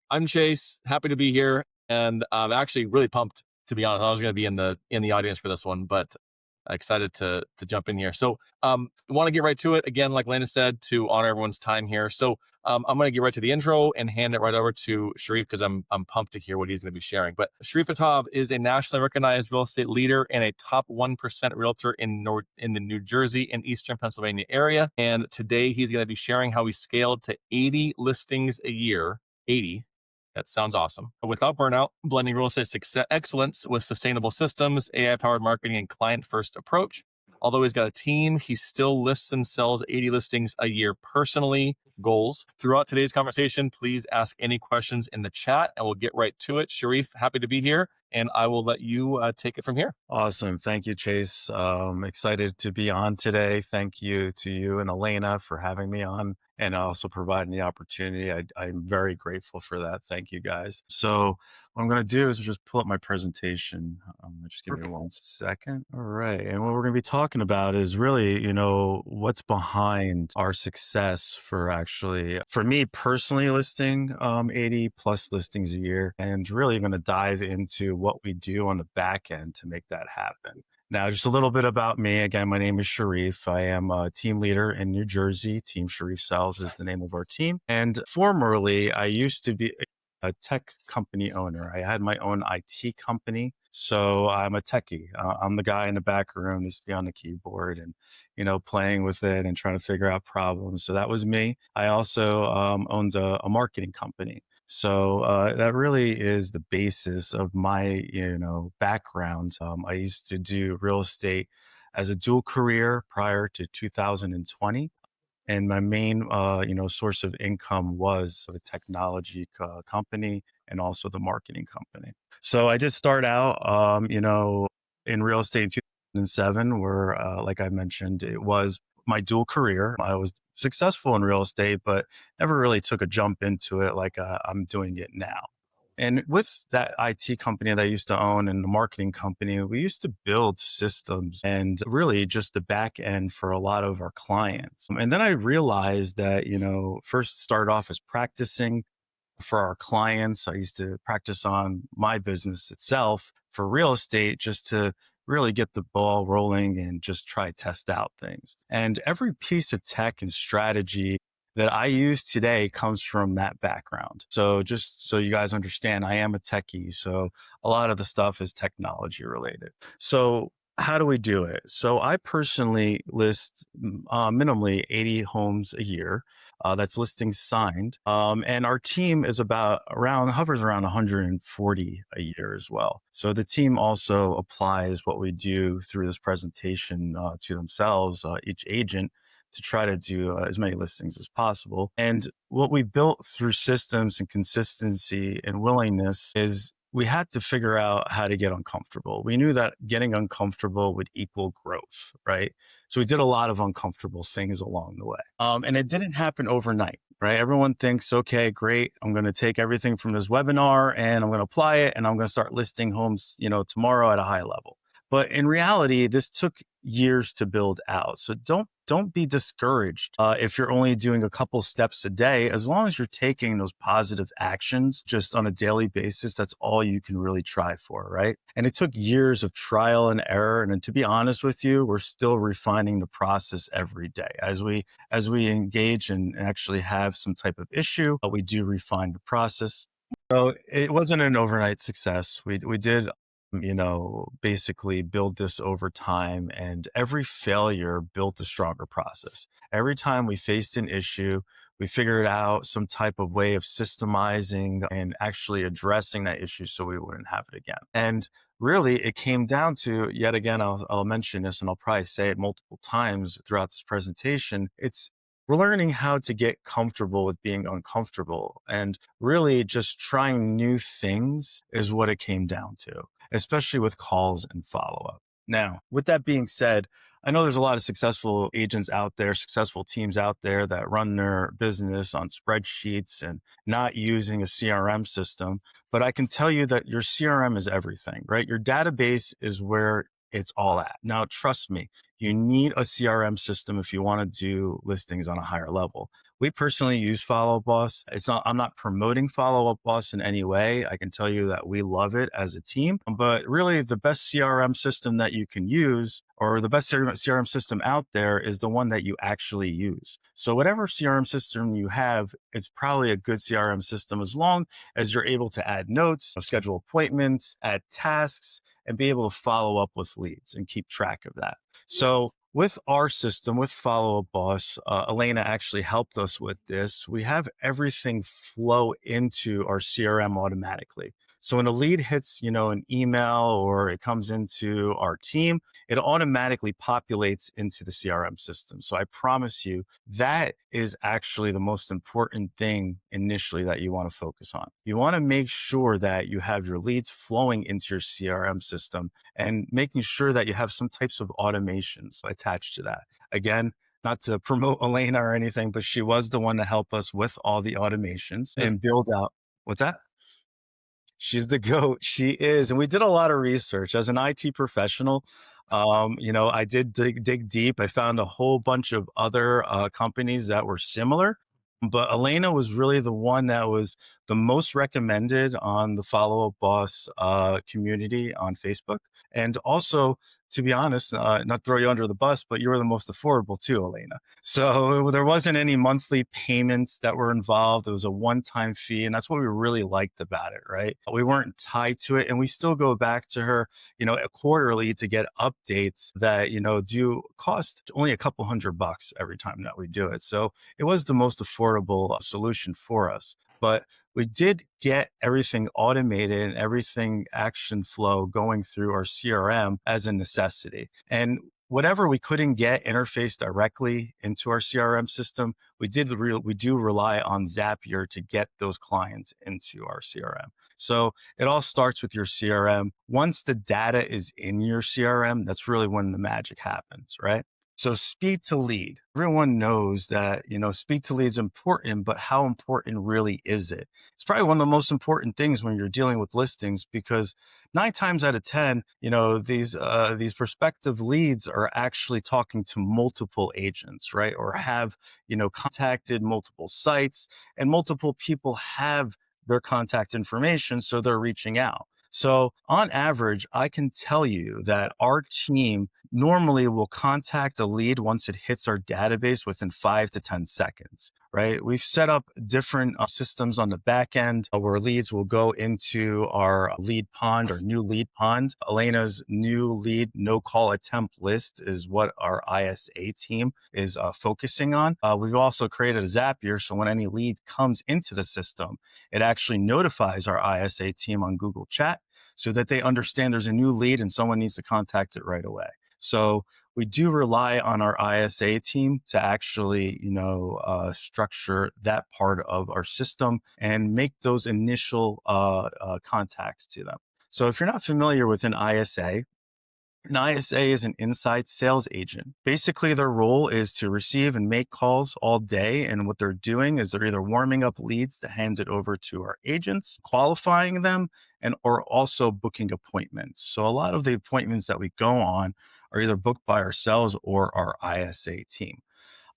I'm Chase. Happy to be here, and I'm actually really pumped. To be honest, I was going to be in the audience for this one, but excited to jump in here. So, want to get right to it again, like Landon said, to honor everyone's time here. So, I'm going to get right to the intro and hand it right over to Sharif because I'm pumped to hear what he's going to be sharing. But Sharif Hatab is a nationally recognized real estate leader and a top 1% realtor in the New Jersey and Eastern Pennsylvania area. And today he's going to be sharing how he scaled to 80 listings a year. 80. That sounds awesome. Without burnout, blending real estate excellence with sustainable systems, AI-powered marketing, and client-first approach. Although he's got a team, he still lists and sells 80 listings a year personally. Goals. Throughout today's conversation, please ask any questions in the chat and we'll get right to it. Sharif, happy to be here, and I will let you take it from here. Awesome. Thank you, Chase. Excited to be on today. Thank you to you and Elena for having me on and also providing the opportunity. I'm very grateful for that. Thank you, guys. So what I'm going to do is just pull up my presentation. Just give me one second. All right. And what we're going to be talking about is really, what's behind our success for me personally, listing 80 plus listings a year, and really going to dive into what we do on the back end to make that happen. Now, just a little bit about me. Again, my name is Sharif. I am a team leader in New Jersey. Team Sharif Sales is the name of our team. And formerly, I used to be a tech company owner. I had my own IT company. So I'm a techie. I'm the guy in the back room who's be on the keyboard and, playing with it and trying to figure out problems. So that was me. I also owned a marketing company. So that really is the basis of my, background. I used to do real estate as a dual career prior to 2020. And my main, source of income was a technology company and also the marketing company. So I did start out, in real estate in 2007, where, like I mentioned, it was my dual career. I was successful in real estate, but never really took a jump into it like I'm doing it now. And with that IT company that I used to own and the marketing company, we used to build systems and really just the back end for a lot of our clients. And then I realized that, first started off as practicing for our clients. I used to practice on my business itself for real estate just to really get the ball rolling and just try test out things. And every piece of tech and strategy that I use today comes from that background. So just so you guys understand, I am a techie. So a lot of the stuff is technology related. So how do we do it? So I personally list minimally 80 homes a year. That's listings signed. And our team is hovers around 140 a year as well. So the team also applies what we do through this presentation to themselves, each agent, to try to do as many listings as possible. And what we built through systems and consistency and willingness is we had to figure out how to get uncomfortable. We knew that getting uncomfortable would equal growth, right? So we did a lot of uncomfortable things along the way. And it didn't happen overnight, right? Everyone thinks, okay, great. I'm going to take everything from this webinar and I'm going to apply it and I'm going to start listing homes, tomorrow at a high level. But in reality, this took years to build out. So don't be discouraged if you're only doing a couple steps a day. As long as you're taking those positive actions just on a daily basis, that's all you can really try for, right? And it took years of trial and error. And to be honest with you, we're still refining the process every day. As we engage and actually have some type of issue, we do refine the process. So it wasn't an overnight success. We did basically build this over time, and every failure built a stronger process. Every time we faced an issue, we figured out some type of way of systemizing and actually addressing that issue so we wouldn't have it again. And really, it came down to, yet again, I'll mention this and I'll probably say it multiple times throughout this presentation. We're learning how to get comfortable with being uncomfortable, and really just trying new things is what it came down to, especially with calls and follow-up. Now, with that being said, I know there's a lot of successful agents out there, successful teams out there that run their business on spreadsheets and not using a CRM system. But I can tell you that your CRM is everything, right? Your database is where it's all at. Now, trust me, you need a CRM system if you want to do listings on a higher level. We personally use Follow Up Boss. I'm not promoting Follow Up Boss in any way. I can tell you that we love it as a team, but really the best CRM system that you can use, or the best CRM system out there, is the one that you actually use. So whatever CRM system you have, it's probably a good CRM system as long as you're able to add notes, schedule appointments, add tasks, and be able to follow up with leads and keep track of that. So with our system, with Follow Up Boss, Elena actually helped us with this. We have everything flow into our CRM automatically. So when a lead hits, an email or it comes into our team, it automatically populates into the CRM system. So I promise you that is actually the most important thing initially that you want to focus on. You want to make sure that you have your leads flowing into your CRM system and making sure that you have some types of automations attached to that. Again, not to promote Elena or anything, but she was the one to help us with all the automations Just and build out. What's that? She's the GOAT. She is. And we did a lot of research as an IT professional. I did dig deep. I found a whole bunch of other companies that were similar, but Elena was really the one that was the most recommended on the Follow Up Boss community on Facebook. And also, to be honest, not throw you under the bus, but you were the most affordable too, Elena. So there wasn't any monthly payments that were involved. It was a one-time fee. And that's what we really liked about it, right? We weren't tied to it. And we still go back to her, quarterly to get updates that, do cost only a couple $100 every time that we do it. So it was the most affordable solution for us. But we did get everything automated and everything action flow going through our CRM as a necessity. And whatever we couldn't get interfaced directly into our CRM system, we do rely on Zapier to get those clients into our CRM. So it all starts with your CRM. Once the data is in your CRM, that's really when the magic happens, right? So speed to lead. Everyone knows that, speed to lead is important, but how important really is it? It's probably one of the most important things when you're dealing with listings, because 9 times out of 10, these prospective leads are actually talking to multiple agents, right? Or have, contacted multiple sites, and multiple people have their contact information. So they're reaching out. So on average, I can tell you that our team normally will contact a lead once it hits our database within 5 to 10 seconds, right? We've set up different systems on the back end where leads will go into our lead pond or new lead pond. Elena's new lead no call attempt list is what our ISA team is focusing on. We've also created a Zapier. So when any lead comes into the system, it actually notifies our ISA team on Google Chat so that they understand there's a new lead and someone needs to contact it right away. So we do rely on our ISA team to actually, structure that part of our system and make those initial contacts to them. So if you're not familiar with an ISA is an inside sales agent. Basically, their role is to receive and make calls all day. And what they're doing is they're either warming up leads to hand it over to our agents, qualifying them, and or also booking appointments. So a lot of the appointments that we go on are either booked by ourselves or our ISA team.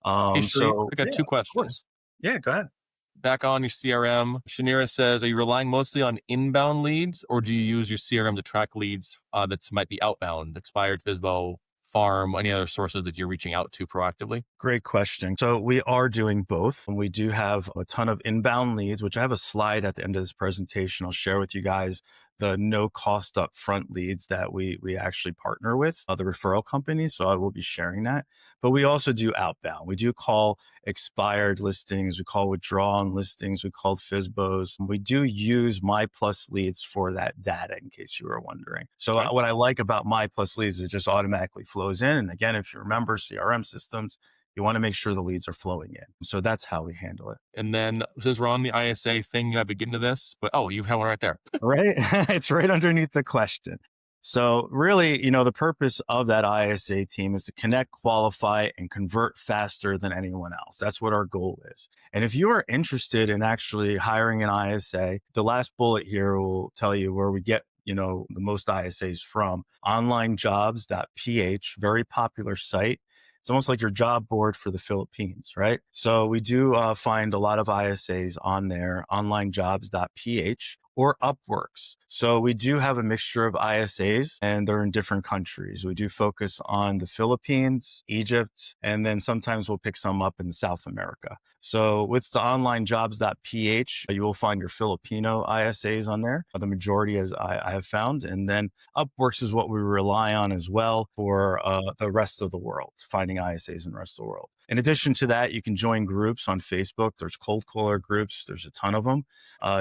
Hey, Sharif, So I got yeah, two of course. questions. Yeah, go ahead. Back on your CRM, Shanira says, are you relying mostly on inbound leads, or do you use your CRM to track leads that might be outbound, expired, FISBO, farm, any other sources that you're reaching out to proactively? Great question. So we are doing both. And we do have a ton of inbound leads, which I have a slide at the end of this presentation. I'll share with you guys the no cost upfront leads that we actually partner with the referral companies. So I will be sharing that. But we also do outbound. We do call expired listings. We call withdrawn listings. We call FISBOs. We do use My Plus leads for that data, in case you were wondering. So Okay. what I like about My Plus leads is it just automatically flows in. And again, if you remember CRM systems, you want to make sure the leads are flowing in. So that's how we handle it. And then since we're on the ISA thing, I begin to this, but you have one right there. Right? It's right underneath the question. So really, the purpose of that ISA team is to connect, qualify, and convert faster than anyone else. That's what our goal is. And if you are interested in actually hiring an ISA, the last bullet here will tell you where we get the most ISAs from. Onlinejobs.ph, very popular site. It's almost like your job board for the Philippines, right? So we do find a lot of ISAs on there, onlinejobs.ph or Upworks. So we do have a mixture of ISAs and they're in different countries. We do focus on the Philippines, Egypt, and then sometimes we'll pick some up in South America. So with the onlinejobs.ph, you will find your Filipino ISAs on there, the majority as I have found. And then Upworks is what we rely on as well for the rest of the world, finding ISAs in the rest of the world. In addition to that, you can join groups on Facebook. There's cold caller groups. There's a ton of them.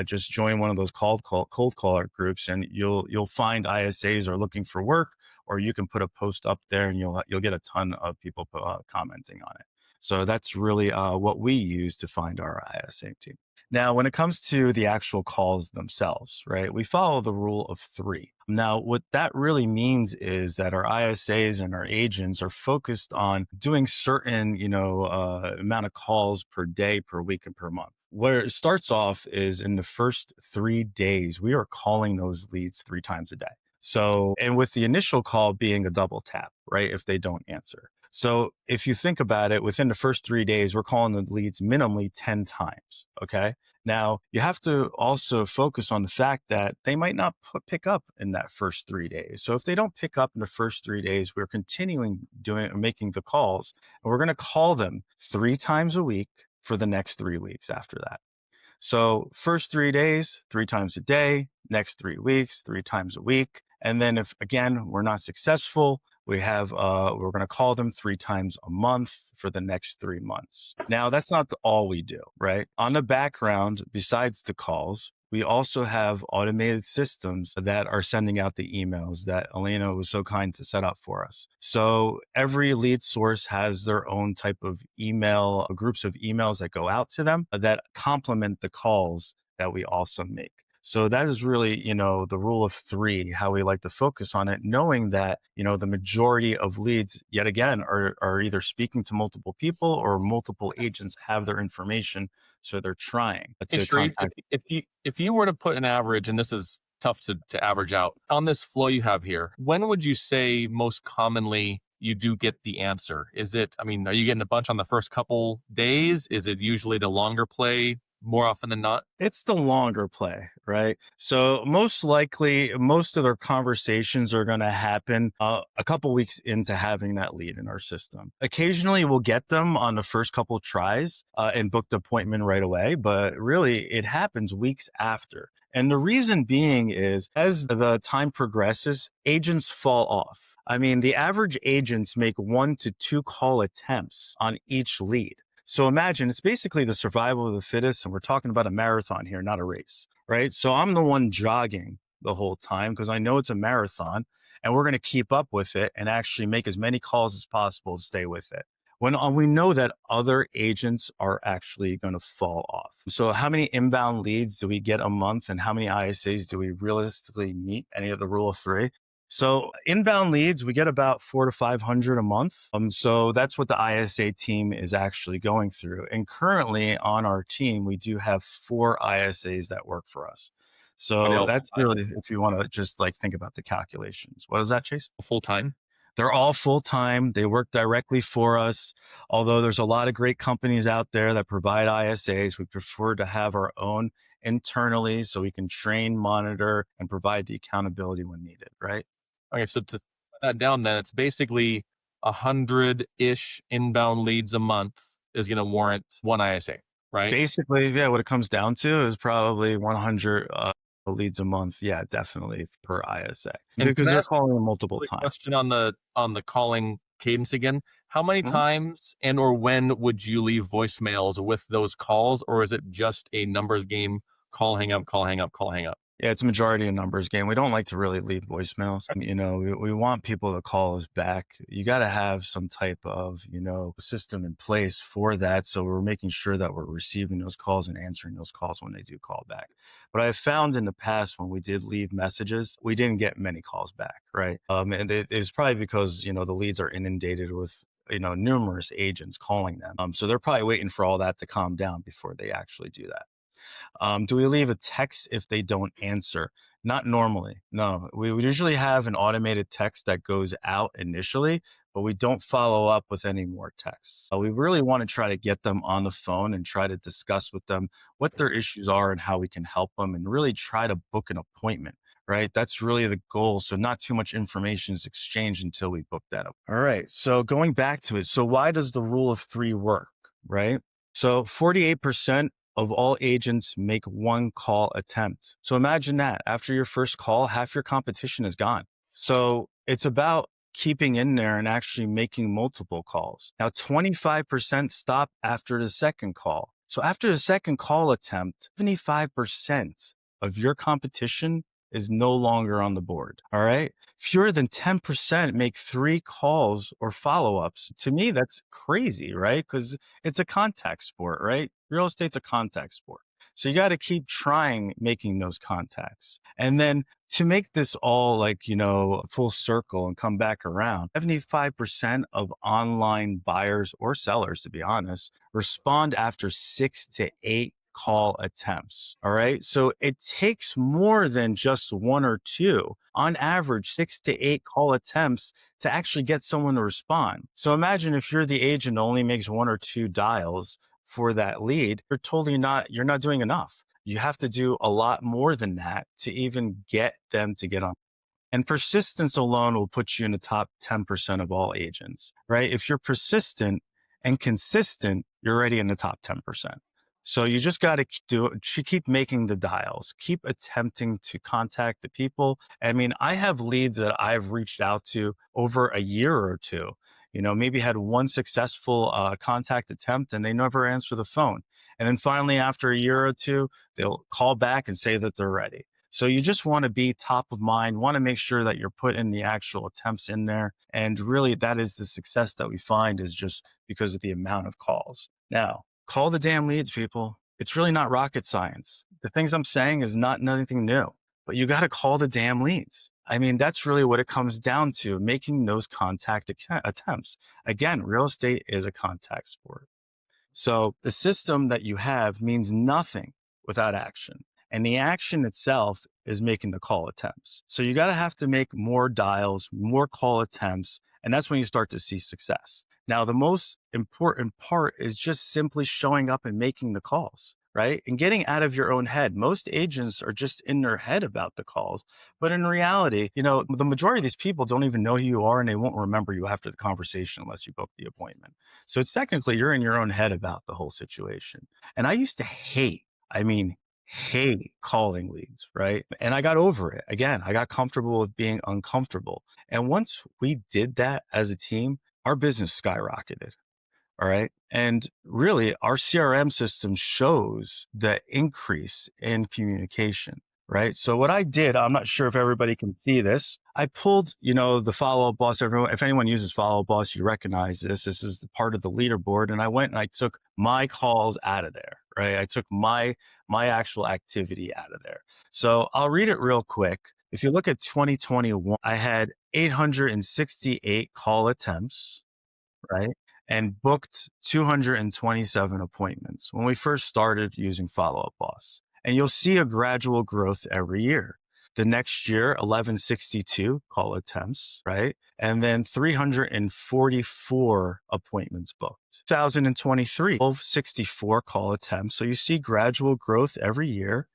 Just join one of those cold caller groups, and you'll find ISAs are looking for work, or you can put a post up there, and you'll get a ton of people commenting on it. So that's really what we use to find our ISA team. Now, when it comes to the actual calls themselves, right, we follow the rule of three. Now, what that really means is that our ISAs and our agents are focused on doing certain, amount of calls per day, per week, and per month. Where it starts off is in the first 3 days, we are calling those leads 3 times a day. So, and with the initial call being a double tap, right, if they don't answer. So if you think about it, within the first 3 days, we're calling the leads minimally 10 times. Okay. Now you have to also focus on the fact that they might not pick up in that first 3 days. So if they don't pick up in the first 3 days, we're continuing making the calls, and we're going to call them 3 times a week for the next 3 weeks after that. So first 3 days, 3 times a day, next 3 weeks, 3 times a week. And then if again, we're not successful, we're going to call them 3 times a month for the next 3 months. Now that's not all we do, right? On the background, besides the calls, we also have automated systems that are sending out the emails that Elena was so kind to set up for us. So every lead source has their own type of email, groups of emails that go out to them that complement the calls that we also make. So that is really, the rule of three, how we like to focus on it, knowing that, the majority of leads, yet again, are either speaking to multiple people or multiple agents have their information. So they're trying Hey, to Sharif, contact. if you were to put an average, and this is tough to average out on this flow you have here, when would you say most commonly you do get the answer? Is it, I mean, are you getting a bunch on the first couple days? Is it usually the longer play more often than not? It's the longer play, right? So most likely, most of their conversations are going to happen a couple weeks into having that lead in our system. Occasionally, we'll get them on the first couple tries and book the appointment right away, but really, it happens weeks after. And the reason being is as the time progresses, agents fall off. I mean, the average agents make 1 to 2 call attempts on each lead. So imagine it's basically the survival of the fittest, and we're talking about a marathon here, not a race, right? So I'm the one jogging the whole time because I know it's a marathon, and we're going to keep up with it and actually make as many calls as possible to stay with it. When we know that other agents are actually going to fall off. So how many inbound leads do we get a month, and how many ISAs do we realistically meet any of the rule of three? So inbound leads, we get about 400 to 500 a month. So that's what the ISA team is actually going through. And currently on our team, we do have 4 ISAs that work for us. Are they So all that's really, if you want to just like think about the calculations. What is that, Chase? full time? They're all full time. They work directly for us. Although there's a lot of great companies out there that provide ISAs, we prefer to have our own internally so we can train, monitor, and provide the accountability when needed, right? Okay, so to put that down, then it's basically 100-ish inbound leads a month is going to warrant one ISA, right? Basically, yeah, what it comes down to is probably 100 leads a month. Yeah, definitely per ISA And because can I they're ask calling multiple a times. question on the calling cadence again? How many Mhm. times and or when would you leave voicemails with those calls, or is it just a numbers game? Call, hang up, call, hang up, call, hang up. Yeah, it's a majority of numbers game. We don't like to really leave voicemails. We want people to call us back. You got to have some type of, system in place for that. So we're making sure that we're receiving those calls and answering those calls when they do call back. But I've found in the past when we did leave messages, we didn't get many calls back, right? And it's probably because, the leads are inundated with, numerous agents calling them. So they're probably waiting for all that to calm down before they actually do that. Do we leave a text if they don't answer? Not normally. No, we would usually have an automated text that goes out initially, but we don't follow up with any more texts. So we really want to try to get them on the phone and try to discuss with them what their issues are and how we can help them and really try to book an appointment, right? That's really the goal. So not too much information is exchanged until we book that up. All right. So going back to it. So why does the rule of three work, right? So 48% of all agents make one call attempt. So imagine that after your first call, half your competition is gone. So it's about keeping in there and actually making multiple calls. Now, 25% stop after the second call. So after the second call attempt, 75% of your competition is no longer on the board. All right. Fewer than 10% make three calls or follow-ups. To me, that's crazy, right? Because it's a contact sport, right? Real estate's a contact sport. So you got to keep trying making those contacts. And then to make this all like, full circle and come back around, 75% of online buyers or sellers, to be honest, respond after 6 to 8 call attempts. All right. So it takes more than just one or two, on average, 6 to 8 call attempts to actually get someone to respond. So imagine if you're the agent that only makes one or two dials for that lead, you're not doing enough. You have to do a lot more than that to even get them to get on. And persistence alone will put you in the top 10% of all agents, right? If you're persistent and consistent, you're already in the top 10%. So you just got to keep making the dials, keep attempting to contact the people. I mean, I have leads that I've reached out to over a year or two, maybe had one successful contact attempt and they never answer the phone. And then finally, after a year or two, they'll call back and say that they're ready. So you just want to be top of mind, want to make sure that you're putting the actual attempts in there. And really, that is the success that we find is just because of the amount of calls. Now, call the damn leads, people. It's really not rocket science. The things I'm saying is not anything new, but you got to call the damn leads. I mean, that's really what it comes down to, making those contact attempts. Again, real estate is a contact sport. So the system that you have means nothing without action. And the action itself is making the call attempts. So you got to have to make more dials, more call attempts, and that's when you start to see success. Now, the most important part is just simply showing up and making the calls, right? And getting out of your own head. Most agents are just in their head about the calls. But in reality, the majority of these people don't even know who you are and they won't remember you after the conversation unless you book the appointment. So it's technically you're in your own head about the whole situation. And I used to hate calling leads, right? And I got over it. Again, I got comfortable with being uncomfortable. And once we did that as a team, our business skyrocketed. All right. And really, our CRM system shows the increase in communication, right? So what I did, I'm not sure if everybody can see this. I pulled, the follow-up boss. If anyone uses follow-up boss, you recognize this. This is the part of the leaderboard. And I went and I took my calls out of there, right? I took my actual activity out of there. So I'll read it real quick. If you look at 2021, I had 868 call attempts, right? And booked 227 appointments when we first started using Follow Up Boss. And you'll see a gradual growth every year. The next year, 1162 call attempts, right? And then 344 appointments booked. 2023, 1264 call attempts. So you see gradual growth every year.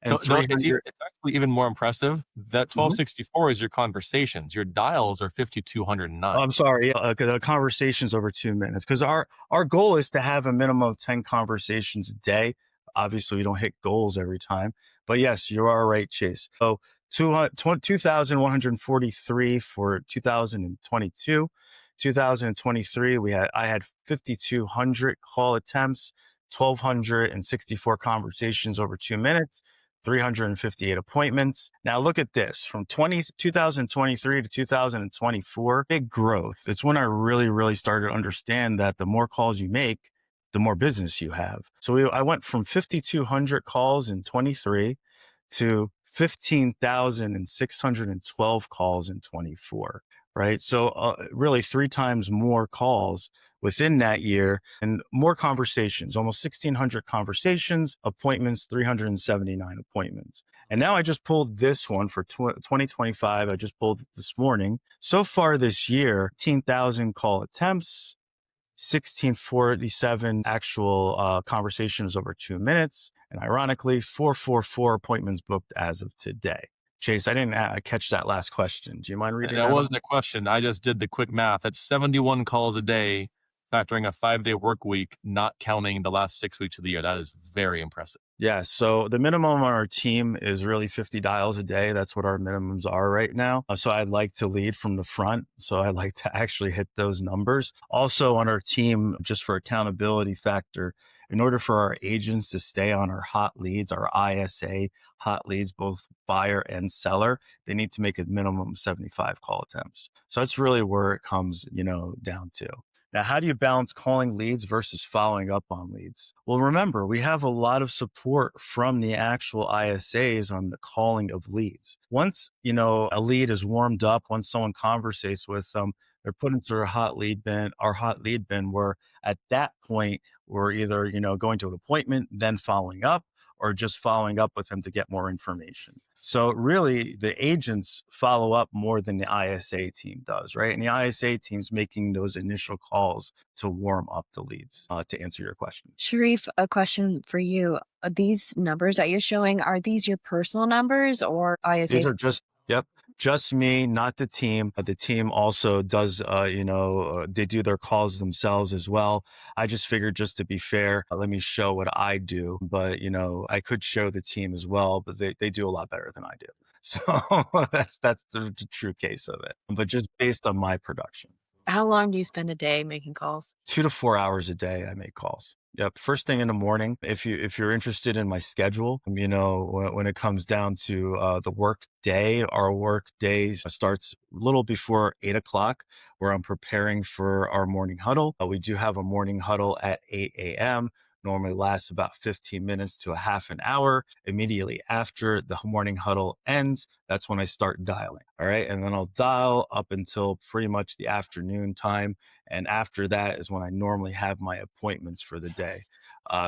And No, it's 300. it's actually even more impressive. That 1264 is your conversations. Your dials are Oh, 5,209. I'm sorry. The conversations over 2 minutes because our goal is to have a minimum of 10 conversations a day. Obviously, we don't hit goals every time, but yes, you are right, Chase. So 2,143 for 2022. 2023, I had 5,200 call attempts, 1,264 conversations over 2 minutes. 358 appointments. Now look at this from 2023 to 2024, big growth. It's when I really, really started to understand that the more calls you make, the more business you have. So I went from 5,200 calls in 23 to 15,612 calls in 24, right? So really 3 times more calls within that year and more conversations, almost 1,600 conversations, appointments, 379 appointments. And now I just pulled this one for 2025. I just pulled it this morning. So far this year, 18,000 call attempts, 1647 actual conversations over 2 minutes. And ironically, 444 appointments booked as of today. Chase, I didn't catch that last question. Do you mind reading That that off? wasn't a question. I just did the quick math. That's 71 calls a day, factoring a 5-day work week, not counting the last 6 weeks of the year. That is very impressive. Yeah. So the minimum on our team is really 50 dials a day. That's what our minimums are right now. So I'd like to lead from the front. So I like to actually hit those numbers. Also on our team, just for accountability factor, in order for our agents to stay on our hot leads, our ISA hot leads, both buyer and seller, they need to make a minimum of 75 call attempts. So that's really where it comes, down to. Now, how do you balance calling leads versus following up on leads? Well, remember, we have a lot of support from the actual ISAs on the calling of leads. Once, a lead is warmed up, once someone conversates with them, they're put into our hot lead bin, where at that point, we're either, going to an appointment, then following up, or just following up with them to get more information. So really, the agents follow up more than the ISA team does, right? And the ISA team's making those initial calls to warm up the leads, to answer your question. Sharif, a question for you. These numbers that you're showing, are these your personal numbers or These ISA's? are just me, not the team. The team also does, they do their calls themselves as well. I just figured, just to be fair, let me show what I do. But, I could show the team as well, but they do a lot better than I do. So that's the true case of it. But just based on my production. How long do you spend a day making calls? 2 to 4 hours a day, I make calls. Yep. First thing in the morning. If you're interested in my schedule, when it comes down to the work day, our work day starts a little before 8 o'clock, where I'm preparing for our morning huddle. We do have a morning huddle at 8 a.m. Normally lasts about 15 minutes to a half an hour. Immediately after the morning huddle ends, that's when I start dialing. All right. And then I'll dial up until pretty much the afternoon time. And after that is when I normally have my appointments for the day.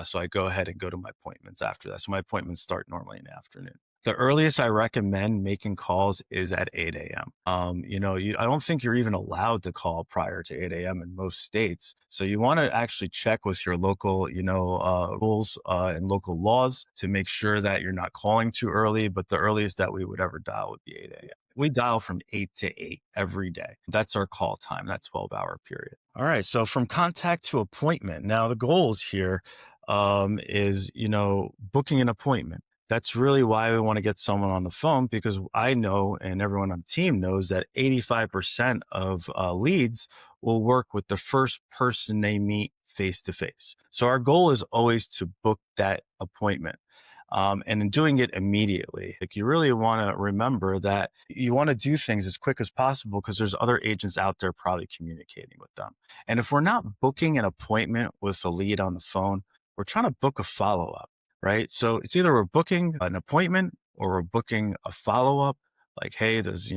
So I go ahead and go to my appointments after that. So my appointments start normally in the afternoon. The earliest I recommend making calls is at 8 a.m. I don't think you're even allowed to call prior to 8 a.m. in most states. So you want to actually check with your local, rules and local laws to make sure that you're not calling too early. But the earliest that we would ever dial would be 8 a.m. We dial from 8 to 8 every day. That's our call time, that 12-hour period. All right. So from contact to appointment. Now the goals here is, booking an appointment. That's really why we want to get someone on the phone, because I know, and everyone on the team knows, that 85% of leads will work with the first person they meet face to face. So our goal is always to book that appointment. And in doing it immediately, like, you really want to remember that you want to do things as quick as possible, because there's other agents out there probably communicating with them. And if we're not booking an appointment with a lead on the phone, we're trying to book a follow up, right? So it's either we're booking an appointment or we're booking a follow up. Like, hey, does,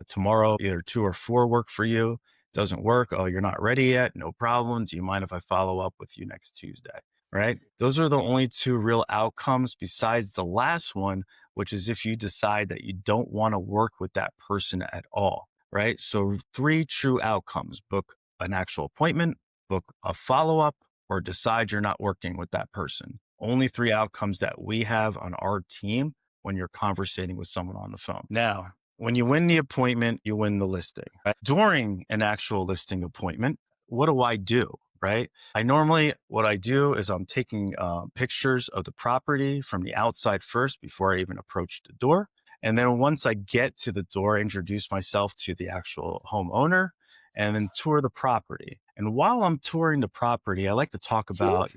tomorrow either 2 or 4 work for you? Doesn't work. Oh, you're not ready yet. No problem. Do you mind if I follow up with you next Tuesday? Right? Those are the only two real outcomes, besides the last one, which is if you decide that you don't want to work with that person at all. Right? So 3 true outcomes: book an actual appointment, book a follow up, or decide you're not working with that person. Only 3 outcomes that we have on our team when you're conversating with someone on the phone. Now, when you win the appointment, you win the listing. Right? During an actual listing appointment, what do I do? Right? What I do is I'm taking pictures of the property from the outside first before I even approach the door. And then once I get to the door, I introduce myself to the actual homeowner and then tour the property. And while I'm touring the property, I like to talk about,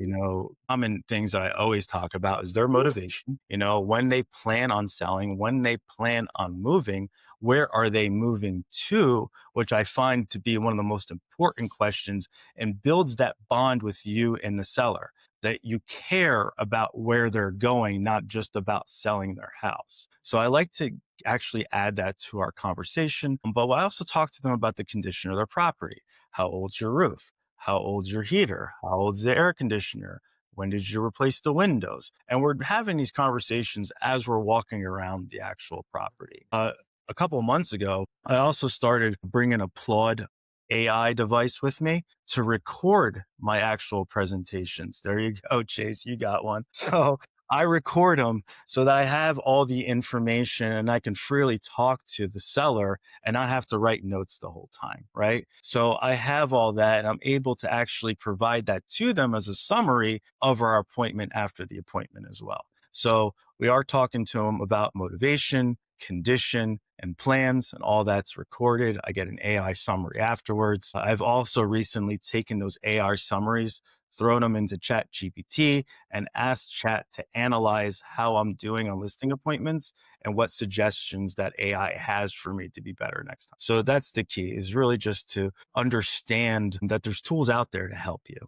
common things that I always talk about is their motivation, when they plan on selling, when they plan on moving, where are they moving to, which I find to be one of the most important important questions and builds that bond with you and the seller, that you care about where they're going, not just about selling their house. So I like to actually add that to our conversation. But I also talk to them about the condition of their property. How old's your roof? How old's your heater? How old's the air conditioner? When did you replace the windows? And we're having these conversations as we're walking around the actual property. A couple of months ago, I also started bringing a Claude AI device with me to record my actual presentations. There you go, Chase, you got one. So I record them so that I have all the information and I can freely talk to the seller and not have to write notes the whole time, right? So I have all that and I'm able to actually provide that to them as a summary of our appointment after the appointment as well. So we are talking to them about motivation, condition, and plans, and all that's recorded. I get an AI summary afterwards. I've also recently taken those AI summaries, thrown them into Chat GPT, and asked Chat to analyze how I'm doing on listing appointments and what suggestions that AI has for me to be better next time. So that's the key, is really just to understand that there's tools out there to help you.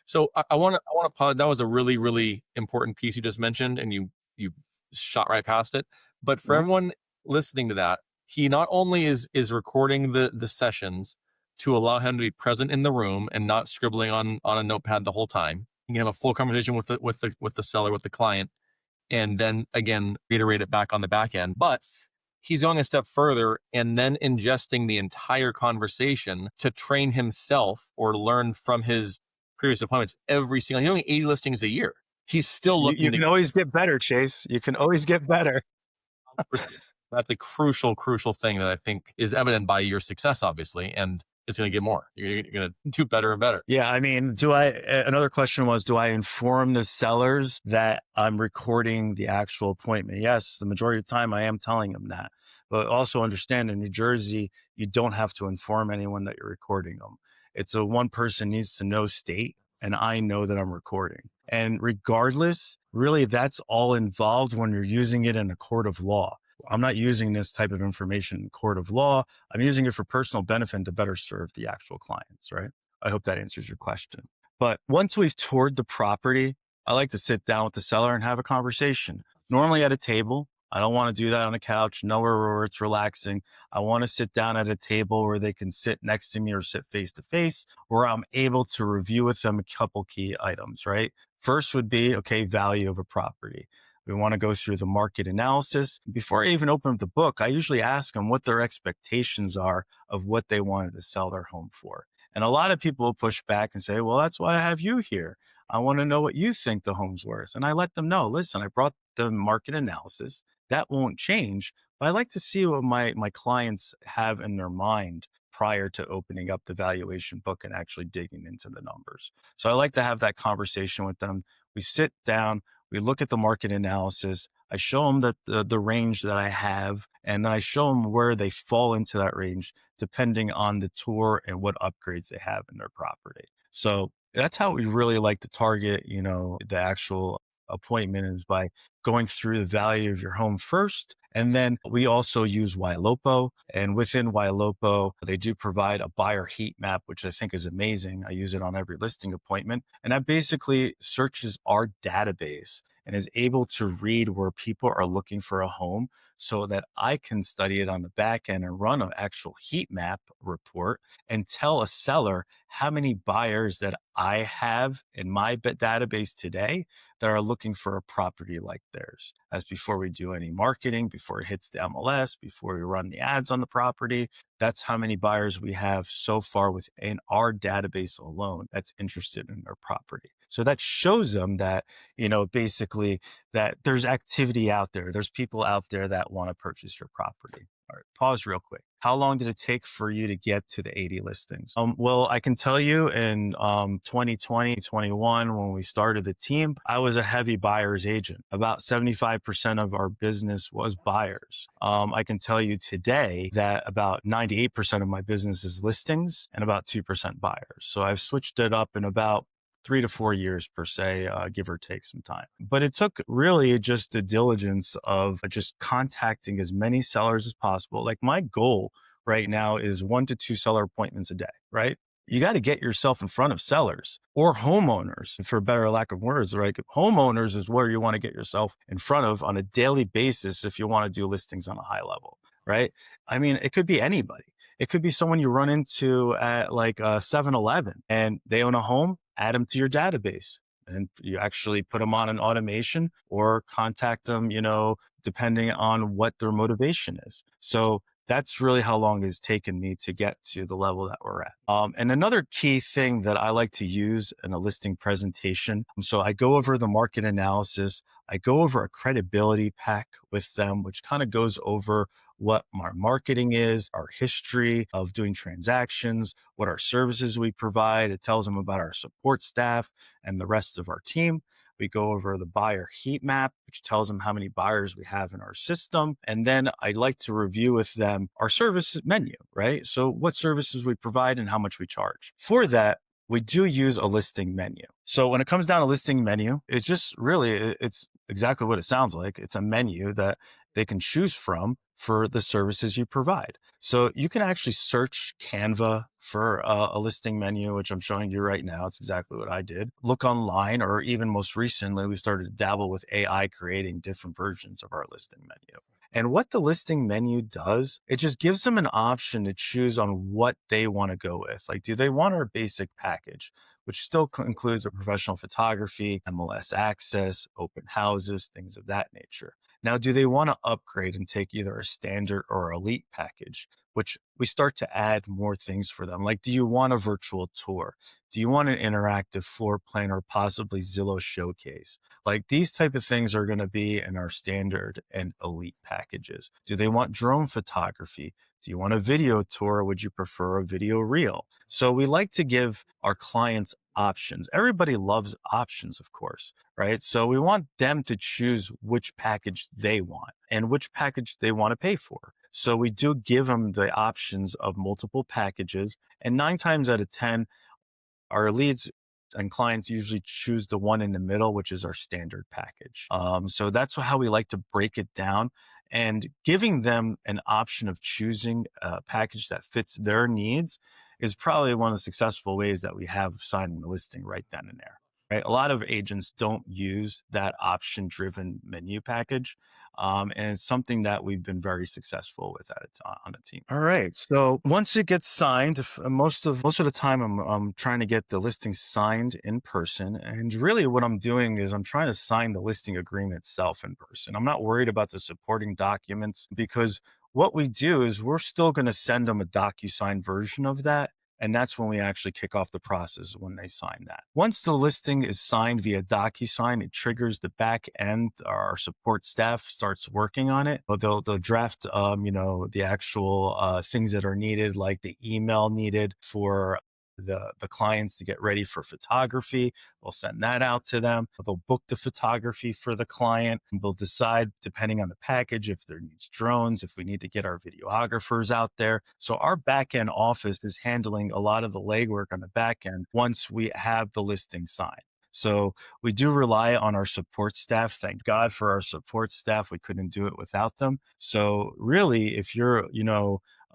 So I want to pause. That was a really, really important piece you just mentioned, and you shot right past it. But for Mhm. everyone listening to that, he not only is recording the sessions to allow him to be present in the room and not scribbling on a notepad the whole time. He can have a full conversation with the seller, with the client, and then again reiterate it back on the back end. But he's going a step further and then ingesting the entire conversation to train himself or learn from his previous appointments every single. He's doing 80 listings a year. He's still You looking to can always get better, Chase. You can always get better. that's a crucial thing that I think is evident by your success, obviously, and it's going to get more. You're going to do better and better. Yeah, I mean, another question was, do I inform the sellers that I'm recording the actual appointment? Yes, the majority of the time I am telling them that. But also understand in New Jersey, you don't have to inform anyone that you're recording them. It's a one person needs to know state, and I know that I'm recording. And regardless, really, that's all involved when you're using it in a court of law. I'm not using this type of information in court of law. I'm using it for personal benefit to better serve the actual clients, right? I hope that answers your question. But once we've toured the property, I like to sit down with the seller and have a conversation, normally at a table. I don't want to do that on a couch, nowhere where it's relaxing. I want to sit down at a table where they can sit next to me or sit face to face, where I'm able to review with them a couple key items, right? First would be, okay, value of a property. We want to go through the market analysis. Before I even open up the book, I usually ask them what their expectations are of what they wanted to sell their home for. And a lot of people will push back and say, well, that's why I have you here. I want to know what you think the home's worth. And I let them know, listen, I brought the market analysis. That won't change. But I like to see what my clients have in their mind prior to opening up the valuation book and actually digging into the numbers. So I like to have that conversation with them. We sit down, we look at the market analysis. I show them that the range that I have, and then I show them where they fall into that range, depending on the tour and what upgrades they have in their property. So that's how we really like to target, the actual appointment, is by going through the value of your home first. And then we also use Ylopo. And within Ylopo, they do provide a buyer heat map, which I think is amazing. I use it on every listing appointment. And that basically searches our database and is able to read where people are looking for a home so that I can study it on the back end and run an actual heat map report and tell a seller how many buyers that I have in my database today that are looking for a property like theirs. As before we do any marketing, before it hits the MLS, before we run the ads on the property, that's how many buyers we have so far within our database alone that's interested in their property. So that shows them that, basically that there's activity out there. There's people out there that want to purchase your property. All right, pause real quick. How long did it take for you to get to the 80 listings? Well, I can tell you in 2020, 21, when we started the team, I was a heavy buyer's agent. About 75% of our business was buyers. I can tell you today that about 98% of my business is listings and about 2% buyers. So I've switched it up in about 3 to 4 years per se, give or take some time. But it took really just the diligence of just contacting as many sellers as possible. Like my goal right now is 1 to 2 seller appointments a day, right? you got to get yourself in front of sellers or homeowners, for better lack of words, right? Homeowners is where you want to get yourself in front of on a daily basis if you want to do listings on a high level, right? I mean, it could be anybody. It could be someone you run into at like a 7-Eleven and they own a home, add them to your database. And you actually put them on an automation or contact them, depending on what their motivation is. So that's really how long it's taken me to get to the level that we're at. And another key thing that I like to use in a listing presentation. So I go over the market analysis. I go over a credibility pack with them, which kind of goes over what our marketing is, our history of doing transactions, what our services we provide. It tells them about our support staff and the rest of our team. We go over the buyer heat map, which tells them how many buyers we have in our system. And then I like to review with them our services menu, right? So what services we provide and how much we charge. For that, we do use a listing menu. So when it comes down to listing menu, it's just really, it's exactly what it sounds like. It's a menu that they can choose from for the services you provide. So you can actually search Canva for a listing menu, which I'm showing you right now. It's exactly what I did. Look online, or even most recently, we started to dabble with AI creating different versions of our listing menu. And what the listing menu does, it just gives them an option to choose on what they want to go with. Like, do they want our basic package, which still includes a professional photography, MLS access, open houses, things of that nature. Now, do they want to upgrade and take either a standard or elite package, which we start to add more things for them? Like, do you want a virtual tour? Do you want an interactive floor plan or possibly Zillow showcase? Like, these type of things are going to be in our standard and elite packages. Do they want drone photography? Do you want a video tour? Or would you prefer a video reel? So we like to give our clients options. Everybody loves options, of course, right? So we want them to choose which package they want and which package they want to pay for. So we do give them the options of multiple packages. And 9 times out of 10, our leads and clients usually choose the one in the middle, which is our standard package. So that's how we like to break it down, and giving them an option of choosing a package that fits their needs is probably one of the successful ways that we have of signing the listing right then and there. Right. A lot of agents don't use that option driven menu package. And it's something that we've been very successful with on a team. All right. So once it gets signed, most of the time I'm trying to get the listing signed in person. And really what I'm doing is I'm trying to sign the listing agreement itself in person. I'm not worried about the supporting documents, because what we do is we're still going to send them a DocuSign version of that. And that's when we actually kick off the process, when they sign that. Once the listing is signed via DocuSign, it triggers the back end. Our support staff starts working on it. They'll draft, the actual things that are needed, like the email needed for the clients to get ready for photography. We'll send that out to them. They'll book the photography for the client. They'll decide, depending on the package, if there needs drones, if we need to get our videographers out there. So our back end office is handling a lot of the legwork on the back end once we have the listing signed. So we do rely on our support staff. Thank God for our support staff. We couldn't do it without them. So really, if you're,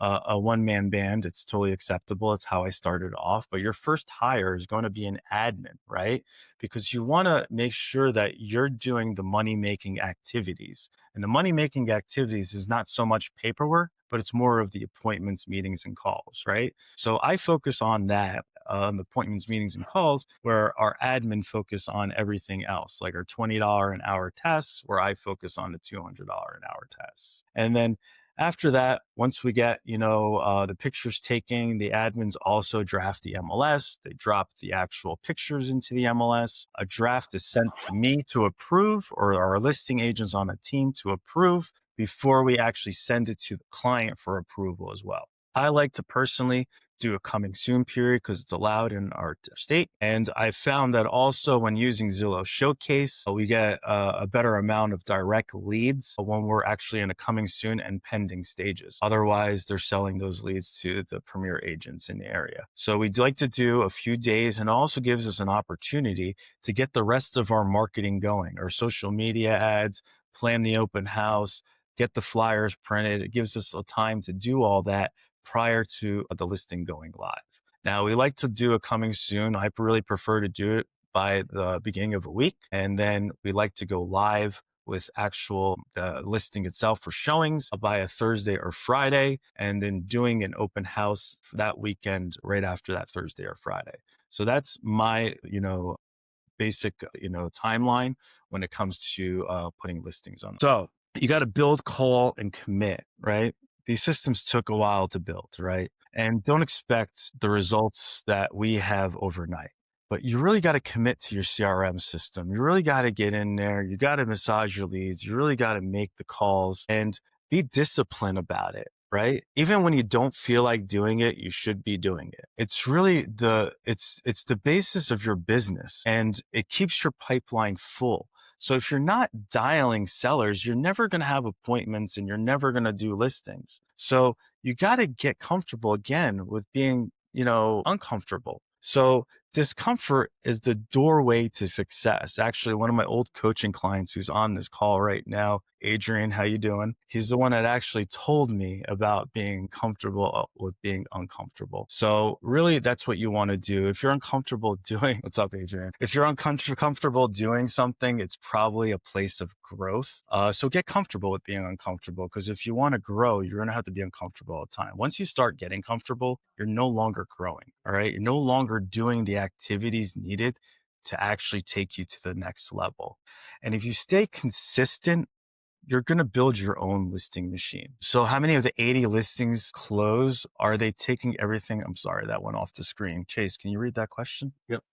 a one-man band, it's totally acceptable. It's how I started off. But your first hire is going to be an admin, right? Because you want to make sure that you're doing the money-making activities. And the money-making activities is not so much paperwork, but it's more of the appointments, meetings, and calls, right? So I focus on that, the appointments, meetings, and calls, where our admin focus on everything else, like our $20 an hour tests, where I focus on the $200 an hour tests. And then after that, once we get, the pictures taken, the admins also draft the MLS. They drop the actual pictures into the MLS. A draft is sent to me to approve, or our listing agents on a team to approve, before we actually send it to the client for approval as well. I like to personally do a coming soon period because it's allowed in our state. And I found that also when using Zillow Showcase, we get a better amount of direct leads when we're actually in a coming soon and pending stages. Otherwise, they're selling those leads to the premier agents in the area. So we'd like to do a few days, and also gives us an opportunity to get the rest of our marketing going, our social media ads, plan the open house, get the flyers printed. It gives us a time to do all that prior to the listing going live. Now, we like to do a coming soon. I really prefer to do it by the beginning of a week. And then we like to go live with the listing itself for showings by a Thursday or Friday, and then doing an open house for that weekend right after that Thursday or Friday. So that's my, basic, timeline when it comes to putting listings on. So you got to build, call, and commit, right? These systems took a while to build, right? And don't expect the results that we have overnight. But you really got to commit to your CRM system. You really got to get in there. You got to massage your leads. You really got to make the calls and be disciplined about it, right? Even when you don't feel like doing it, you should be doing it. It's really it's the basis of your business, and it keeps your pipeline full. So if you're not dialing sellers, you're never going to have appointments and you're never going to do listings. So you got to get comfortable again with being, uncomfortable. So discomfort is the doorway to success. Actually, one of my old coaching clients who's on this call right now, Adrian, how you doing? He's the one that actually told me about being comfortable with being uncomfortable. So really, that's what you want to do. If you're uncomfortable doing, what's up, Adrian? If you're uncomfortable doing something, it's probably a place of growth. So get comfortable with being uncomfortable, because if you want to grow, you're going to have to be uncomfortable all the time. Once you start getting comfortable, you're no longer growing. All right. You're no longer doing the activities needed to actually take you to the next level. And if you stay consistent, you're going to build your own listing machine. So how many of the 80 listings close? Are they taking everything? I'm sorry, that went off the screen. Chase, can you read that question? Yep.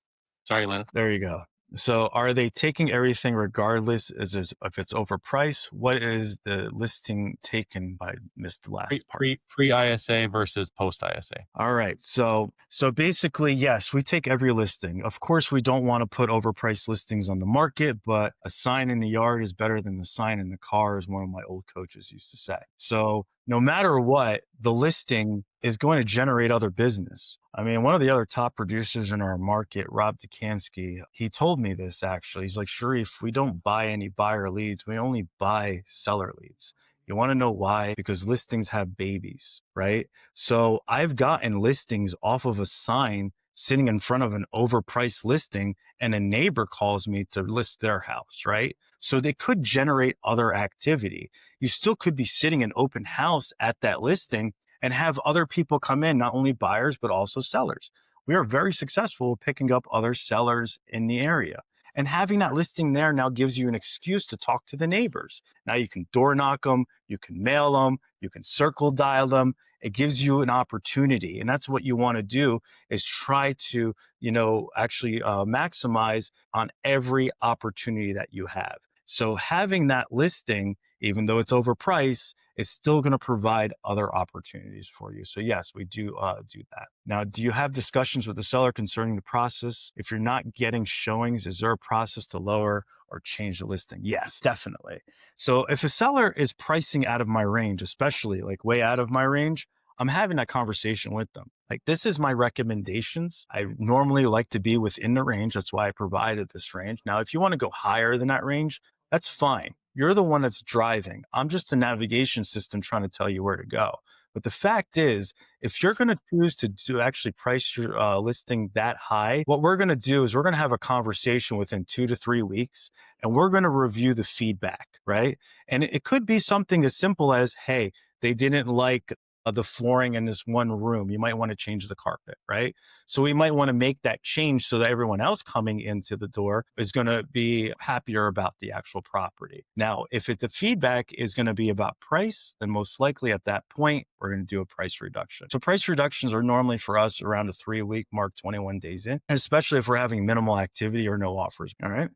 Sorry, Lena. There you go. So are they taking everything regardless if it's overpriced? What is the listing taken by? Missed the last part. Pre ISA versus post ISA. All right. So basically, yes, we take every listing. Of course, we don't want to put overpriced listings on the market, but a sign in the yard is better than the sign in the car, as one of my old coaches used to say. So no matter what, the listing is going to generate other business. I mean, one of the other top producers in our market, Rob Dukansky, he told me this actually. He's like, Sharif, we don't buy any buyer leads. We only buy seller leads. You want to know why? Because listings have babies, right? So I've gotten listings off of a sign sitting in front of an overpriced listing, and a neighbor calls me to list their house, right? So they could generate other activity. You still could be sitting in open house at that listing and have other people come in, not only buyers, but also sellers. We are very successful with picking up other sellers in the area. And having that listing there now gives you an excuse to talk to the neighbors. Now you can door knock them, you can mail them, you can circle dial them. It gives you an opportunity. And that's what you want to do, is try to, actually maximize on every opportunity that you have. So having that listing, even though it's overpriced, it's still going to provide other opportunities for you. So yes, we do do that. Now, do you have discussions with the seller concerning the process? If you're not getting showings, is there a process to lower or change the listing? Yes, definitely. So if a seller is pricing out of my range, especially like way out of my range, I'm having that conversation with them. Like, this is my recommendations. I normally like to be within the range. That's why I provided this range. Now, if you want to go higher than that range, that's fine. You're the one that's driving. I'm just a navigation system trying to tell you where to go. But the fact is, if you're going to choose to actually price your listing that high, what we're going to do is we're going to have a conversation within 2 to 3 weeks, and we're going to review the feedback, right? And it could be something as simple as, hey, they didn't like the flooring in this one room. You might want to change the carpet, right? So we might want to make that change so that everyone else coming into the door is going to be happier about the actual property. Now, if the feedback is going to be about price, then most likely at that point, we're going to do a price reduction. So price reductions are normally for us around a 3-week mark, 21 days in, and especially if we're having minimal activity or no offers. All right.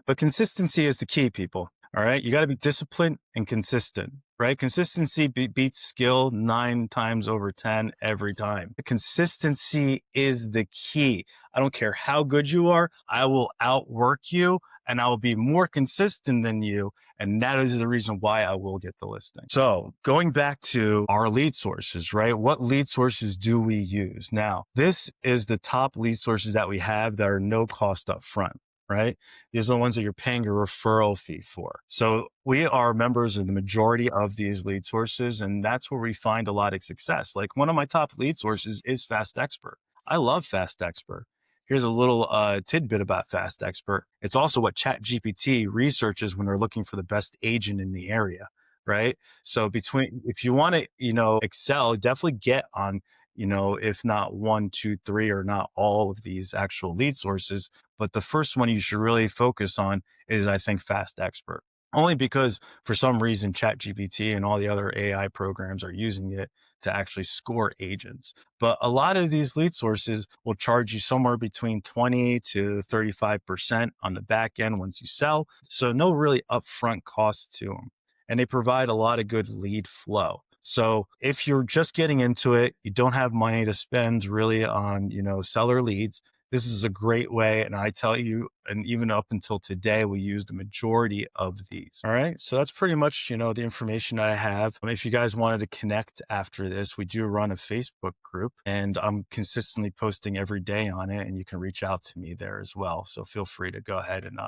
But consistency is the key, people. All right. You got to be disciplined and consistent, right? Consistency beats skill 9 times over 10 every time. The consistency is the key. I don't care how good you are. I will outwork you, and I will be more consistent than you. And that is the reason why I will get the listing. So going back to our lead sources, right? What lead sources do we use? Now, this is the top lead sources that we have that are no cost up front. right? These are the ones that you're paying your referral fee for. So we are members of the majority of these lead sources, and that's where we find a lot of success. Like one of my top lead sources is Fast Expert. I love Fast Expert. Here's a little tidbit about Fast Expert. It's also what ChatGPT researches when they're looking for the best agent in the area, right? So if you want to, excel, definitely get on, if not one, two, three, or not all of these actual lead sources. But the first one you should really focus on is, I think, Fast Expert. Only because for some reason, ChatGPT and all the other AI programs are using it to actually score agents. But a lot of these lead sources will charge you somewhere between 20 to 35% on the back end once you sell. So no really upfront cost to them. And they provide a lot of good lead flow. So if you're just getting into it, you don't have money to spend really on, seller leads, this is a great way. And I tell you, and even up until today, we use the majority of these. All right. So that's pretty much, the information that I have. If you guys wanted to connect after this, we do run a Facebook group and I'm consistently posting every day on it, and you can reach out to me there as well. So feel free to go ahead and,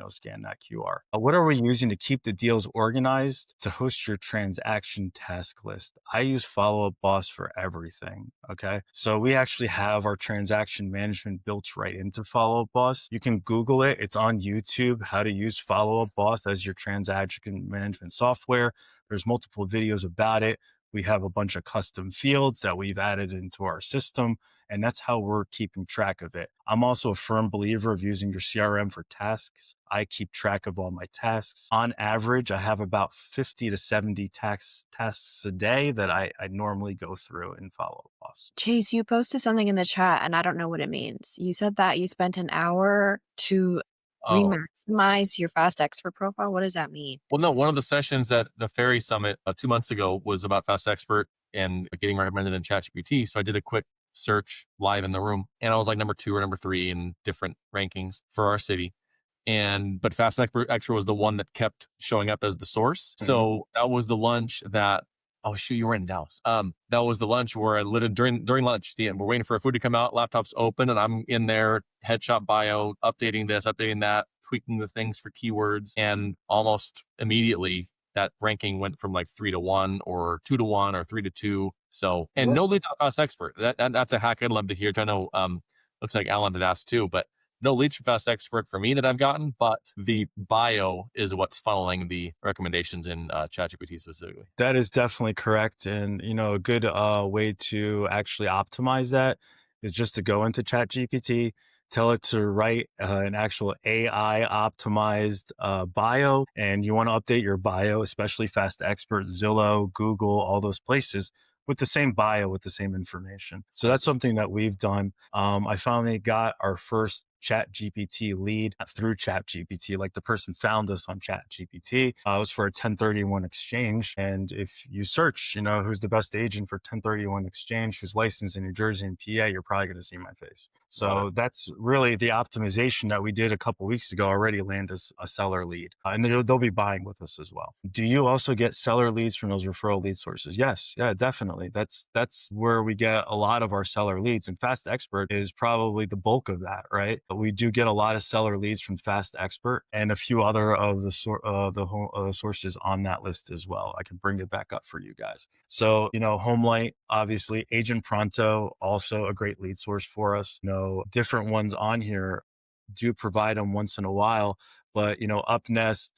scan that QR. What are we using to keep the deals organized? To host your transaction task list, I use Follow Up Boss for everything. Okay. So we actually have our transaction management built right into Follow Up Boss. You can Google it. It's on YouTube, how to use Follow Up Boss as your transaction management software. There's multiple videos about it. We have a bunch of custom fields that we've added into our system, and that's how we're keeping track of it. I'm also a firm believer of using your CRM for tasks. I keep track of all my tasks. On average, I have about 50 to 70 tasks a day that I normally go through in Follow Up Boss. Chase, you posted something in the chat and I don't know what it means. You said that you spent an hour to Oh, maximize your Fast Expert profile. What does that mean? well, no, one of the sessions at the Ferry Summit 2 months ago was about Fast Expert and getting recommended in ChatGPT. So I did a quick search live in the room, and I was like number 2 or number 3 in different rankings for our city. But Fast Expert was the one that kept showing up as the source. So that was the lunch that, oh shoot, you were in Dallas. That was the lunch where I lit it during lunch. We're waiting for our food to come out, laptops open, and I'm in there, headshot bio, updating this, updating that, tweaking the things for keywords, and almost immediately that ranking went from like 3 to 1 or 2 to 1 or 3 to 2. So, and no leads on Fast Expert. That's a hack I'd love to hear. I know, looks like Alan had asked too, but no leads from Fast Expert for me that I've gotten, but the bio is what's funneling the recommendations in ChatGPT specifically. That is definitely correct. And, a good way to actually optimize that is just to go into ChatGPT, tell it to write an actual AI optimized bio. And you want to update your bio, especially Fast Expert, Zillow, Google, all those places, with the same bio, with the same information. So that's something that we've done. I finally got our first ChatGPT lead through ChatGPT. Like the person found us on ChatGPT. It was for a 1031 exchange. And if you search, who's the best agent for 1031 exchange, who's licensed in New Jersey and PA, you're probably going to see my face. So that's really the optimization that we did a couple weeks ago already land us a seller lead. And they'll be buying with us as well. Do you also get seller leads from those referral lead sources? Yes. Yeah, definitely. That's where we get a lot of our seller leads. And Fast Expert is probably the bulk of that, right? But we do get a lot of seller leads from Fast Expert and a few other of the sources on that list as well. I can bring it back up for you guys. So, Homelight, obviously, Agent Pronto, also a great lead source for us. Different ones on here do provide them once in a while, but, UpNest,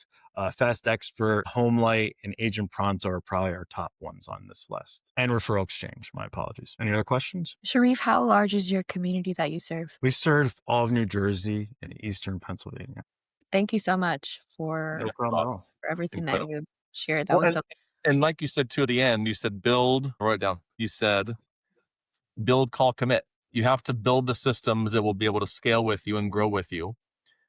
Fast Expert, Homelight, and Agent Pronto are probably our top ones on this list. And Referral Exchange, my apologies. Any other questions? Sharif, how large is your community that you serve? We serve all of New Jersey and Eastern Pennsylvania. Thank you so much for, No problem at all. for everything that Incredible. you shared. That Well, was so and like you said too at the end, you said build, write it down. You said build, call, commit. You have to build the systems that will be able to scale with you and grow with you.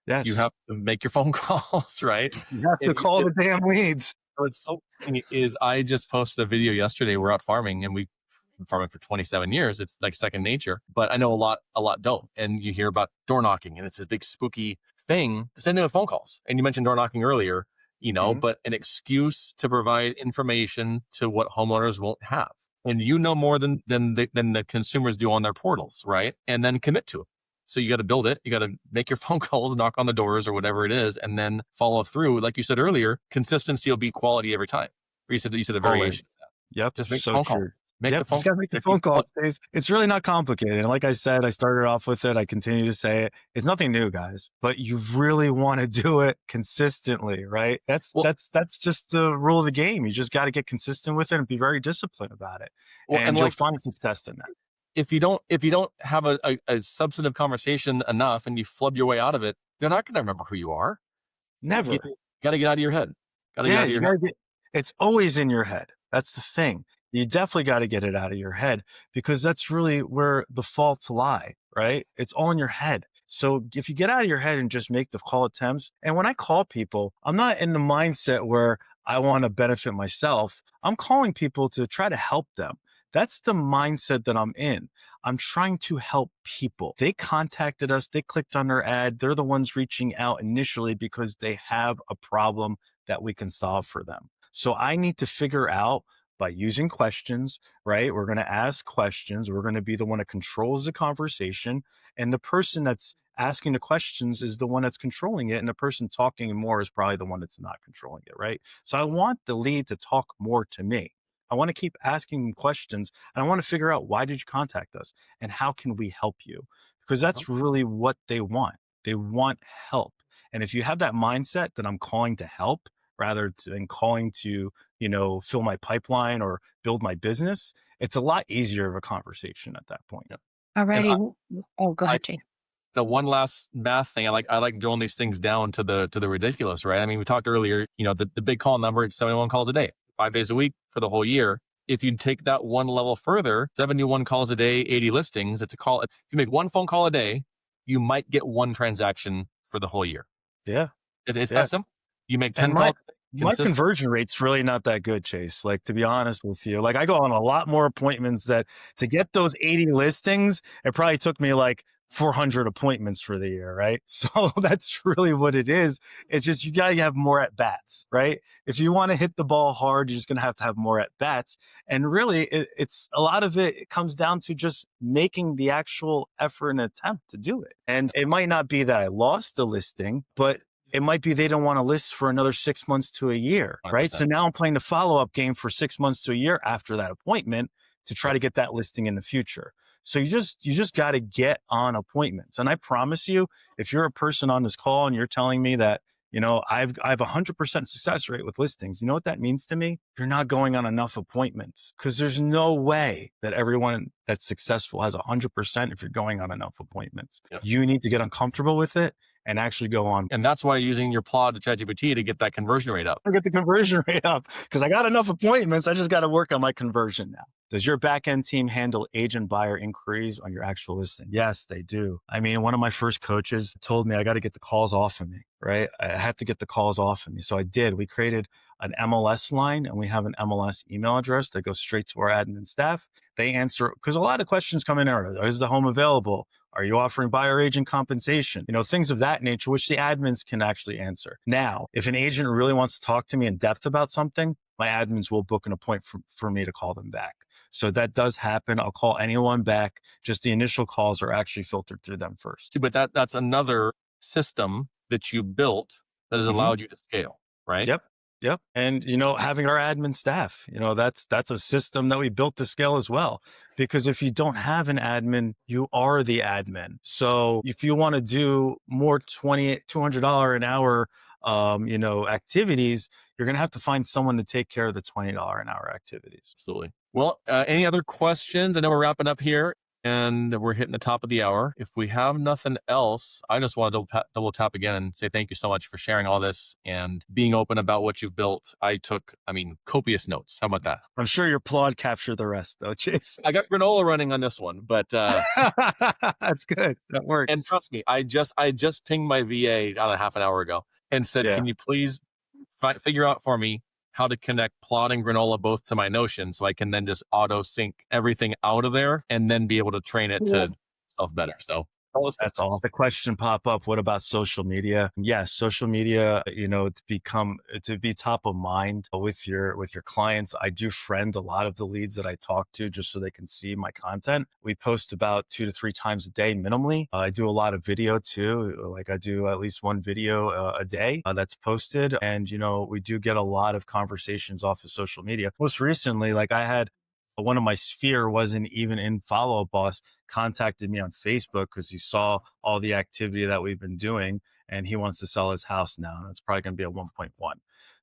Yes. You have to make your phone calls, right? You have to call the damn leads. What's so funny is I just posted a video yesterday. We're out farming and we've been farming for 27 years. It's like second nature, but I know a lot don't. And you hear about door knocking and it's this big spooky thing. The same thing with phone calls. And you mentioned door knocking earlier, but an excuse to provide information to what homeowners won't have. And more than the consumers do on their portals, right? And then commit to it. So you got to build it. You got to make your phone calls, knock on the doors or whatever it is, and then follow through. Like you said earlier, consistency will be quality every time. Or you said a variation. Always. Yep. Just make the So phone call. true. Make the Yep. phone Just got to make the phone call. It's really not complicated. And like I said, I started off with it. I continue to say it. It's nothing new, guys, but you really want to do it consistently, right? Well, That's just the rule of the game. You just got to get consistent with it and be very disciplined about it. well, and And you'll like find success in that. if you don't have a substantive conversation enough and you flub your way out of it, they're not going to remember who you are. Never. You got to get out of your head. Got to get Yeah, out of you your gotta head. get it's always in your head. That's the thing. You definitely got to get it out of your head because that's really where the faults lie, right? It's all in your head. So if you get out of your head and just make the call attempts, and when I call people, I'm not in the mindset where I want to benefit myself. I'm calling people to try to help them. That's the mindset that I'm in. I'm trying to help people. They contacted us, they clicked on our ad. They're the ones reaching out initially because they have a problem that we can solve for them. So I need to figure out by using questions, right? We're going to ask questions. We're going to be the one that controls the conversation. And the person that's asking the questions is the one that's controlling it. And the person talking more is probably the one that's not controlling it, right? So I want the lead to talk more to me. I want to keep asking them questions and I want to figure out why did you contact us and how can we help you? Because Uh-huh. that's really what they want. They want help. And if you have that mindset that I'm calling to help rather than calling to, fill my pipeline or build my business, it's a lot easier of a conversation at that point. Yeah. And Alrighty. Oh, go I ahead, Jay. the one last math thing, I like drilling these things down to the ridiculous, right? I mean, we talked earlier, the big call number is 71 calls a day, 5 days a week for the whole year. If you take that one level further, 71 calls a day, 80 listings, it's a call. If you make one phone call a day, you might get one transaction for the whole year. Yeah. It's Yeah. that simple. You make And 10 calls my conversion rate's really not that good, Chase. Like, to be honest with you, like I go on a lot more appointments that to get those 80 listings, it probably took me like 400 appointments for the year, right? So that's really what it is. It's just you got to have more at bats, right? If you want to hit the ball hard, you're just going to have more at bats. And really, it's a lot of it comes down to just making the actual effort and attempt to do it. And it might not be that I lost the listing, but it might be they don't want to list for another 6 months to a year, right? 100%. So now I'm playing the follow-up game for 6 months to a year after that appointment to try to get that listing in the future. So you just got to get on appointments. And I promise you, if you're a person on this call and you're telling me that, I've 100% success rate with listings, you know what that means to me? You're not going on enough appointments because there's no way that everyone that's successful has 100% if you're going on enough appointments. Yep. You need to get uncomfortable with it and actually go on. And that's why using your plot to ChatGPT to get that conversion rate up. I get the conversion rate up because I got enough appointments. I just got to work on my conversion now. Does your back-end team handle agent buyer inquiries on your actual listing? Yes, they do. I mean, one of my first coaches told me I got to get the calls off of me, right? I had to get the calls off of me. So I did. We created an MLS line and we have an MLS email address that goes straight to our admin staff. They answer, because a lot of questions come in there. Is the home available? Are you offering buyer agent compensation? Things of that nature, which the admins can actually answer. Now, if an agent really wants to talk to me in depth about something, my admins will book an appointment for me to call them back. So that does happen. I'll call anyone back. Just the initial calls are actually filtered through them first. See, but that's another system that you built that has allowed you to scale, right? Yep. And, having our admin staff, that's a system that we built to scale as well. Because if you don't have an admin, you are the admin. So if you want to do more $200 an hour, activities, you're going to have to find someone to take care of the $20 an hour activities. Absolutely. Well, any other questions? I know we're wrapping up here and we're hitting the top of the hour. If we have nothing else, I just want to double tap again and say thank you so much for sharing all this and being open about what you've built. I took, copious notes. How about that? I'm sure your plot captured the rest though, Chase. I got granola running on this one, but that's good. That works. and trust me, I just pinged my VA a half an hour ago and said, can you please figure out for me how to connect plot and granola both to my Notion so I can then just auto sync everything out of there and then be able to train it to self better. So All the That's all. systems. The question pop up, what about social media? Yes, social media, to be top of mind with your clients. I do friend a lot of the leads that I talk to just so they can see my content. We post about 2 to 3 times a day minimally. I do a lot of video too. Like I do at least one video a day that's posted. And, we do get a lot of conversations off of social media. Most recently, like I had one of my sphere wasn't even in Follow Up Boss contacted me on Facebook because he saw all the activity that we've been doing and he wants to sell his house now. And it's probably going to be a 1.1.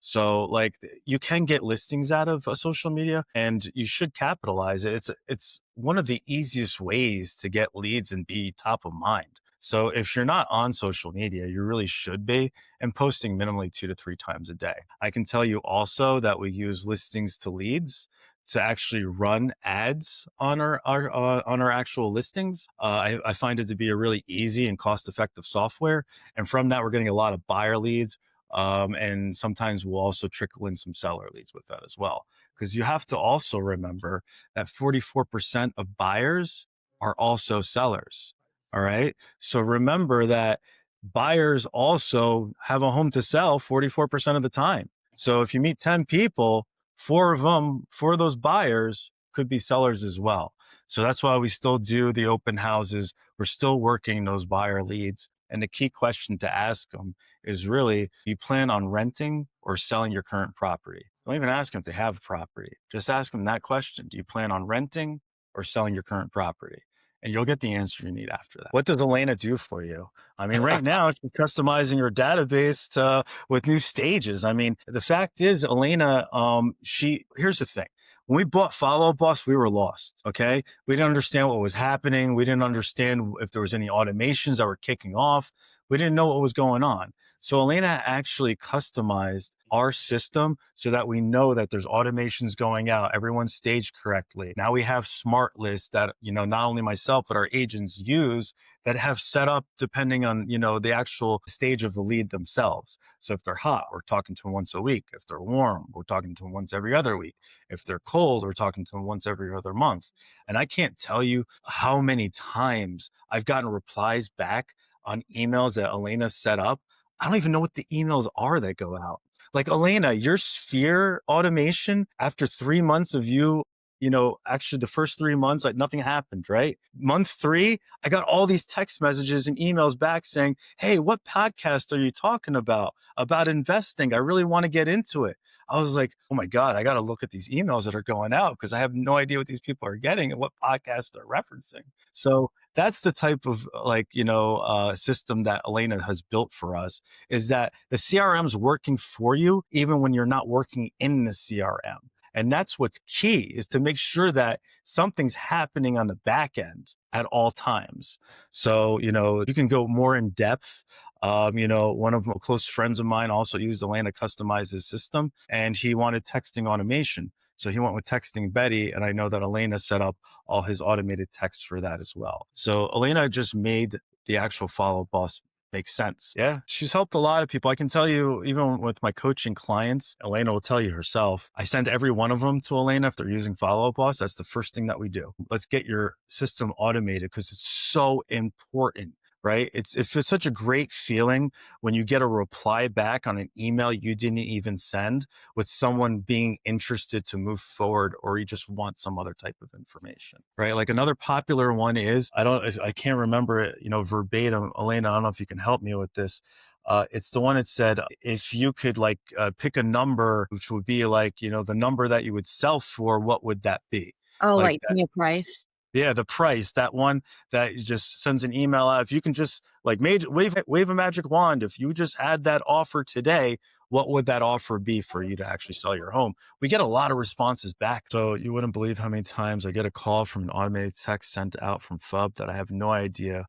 So like you can get listings out of social media and you should capitalize it. It's one of the easiest ways to get leads and be top of mind. So if you're not on social media, you really should be and posting minimally 2 to 3 times a day. I can tell you also that we use listings to leads to actually run ads on our actual listings. I find it to be a really easy and cost effective software, and from that we're getting a lot of buyer leads, and sometimes we'll also trickle in some seller leads with that as well. Because you have to also remember that 44% of buyers are also sellers. All right, so remember that buyers also have a home to sell 44% of the time. So if you meet 10 people, four of those buyers could be sellers as well. So that's why we still do the open houses. We're still working those buyer leads. And the key question to ask them is really, do you plan on renting or selling your current property? Don't even ask them if they have a property. Just ask them that question. Do you plan on renting or selling your current property? And you'll get the answer you need after that. What does Elena do for you? I mean, right now she's customizing her database with new stages. I mean, the fact is, Elena, here's the thing. When we bought Follow Up Boss, we were lost. Okay. We didn't understand what was happening. We didn't understand if there was any automations that were kicking off. We didn't know what was going on. So Elena actually customized our system so that we know that there's automations going out, everyone's staged correctly. Now we have smart lists that, not only myself, but our agents use that have set up depending on, the actual stage of the lead themselves. So if they're hot, we're talking to them once a week. If they're warm, we're talking to them once every other week. If they're cold, we're talking to them once every other month. And I can't tell you how many times I've gotten replies back on emails that Elena set up. I don't even know what the emails are that go out. Like Elena, your sphere automation after 3 months of you, actually the first 3 months, like nothing happened, right? Month 3, I got all these text messages and emails back saying, hey, what podcast are you talking about investing? I really want to get into it. I was like, oh my God, I got to look at these emails that are going out because I have no idea what these people are getting and what podcast they're referencing. So that's the type of system that Elena has built for us, is that the CRM's working for you even when you're not working in the CRM. And that's what's key, is to make sure that something's happening on the back end at all times. So, you can go more in depth. One of my close friends of mine also used Elena to customize his system, and he wanted texting automation. So he went with Texting Betty, and I know that Elena set up all his automated text for that as well. So Elena just made the actual Follow Up Boss make sense. Yeah, she's helped a lot of people. I can tell you, even with my coaching clients, Elena will tell you herself, I send every one of them to Elena if they're using Follow Up Boss. That's the first thing that we do. Let's get your system automated because it's so important. Right? It's such a great feeling when you get a reply back on an email you didn't even send, with someone being interested to move forward, or you just want some other type of information, right? Like another popular one is, I can't remember it, verbatim. Elena, I don't know if you can help me with this. It's the one that said, if you could pick a number, which would be the number that you would sell for, what would that be? Oh, Like like give me a price. yeah, the price, that one that just sends an email out. If you can just wave a magic wand, if you just had that offer today, what would that offer be for you to actually sell your home? We get a lot of responses back. So you wouldn't believe how many times I get a call from an automated text sent out from FUB that I have no idea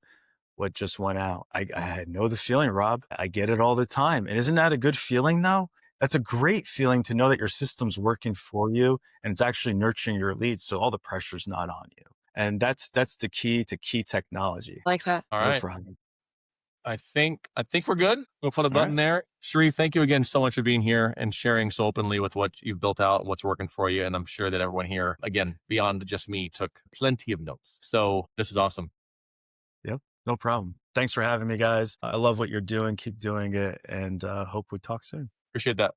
what just went out. I know the feeling, Rob. I get it all the time. And isn't that a good feeling now? That's a great feeling to know that your system's working for you and it's actually nurturing your leads. So all the pressure's not on you. And that's the key to key technology. Like that. All No right. problem. I think we're good. We'll put a All button right. there. Sharif, thank you again so much for being here and sharing so openly with what you've built out and what's working for you. And I'm sure that everyone here, again, beyond just me, took plenty of notes. So this is awesome. Yep. No problem. Thanks for having me, guys. I love what you're doing. Keep doing it, and hope we talk soon. Appreciate that.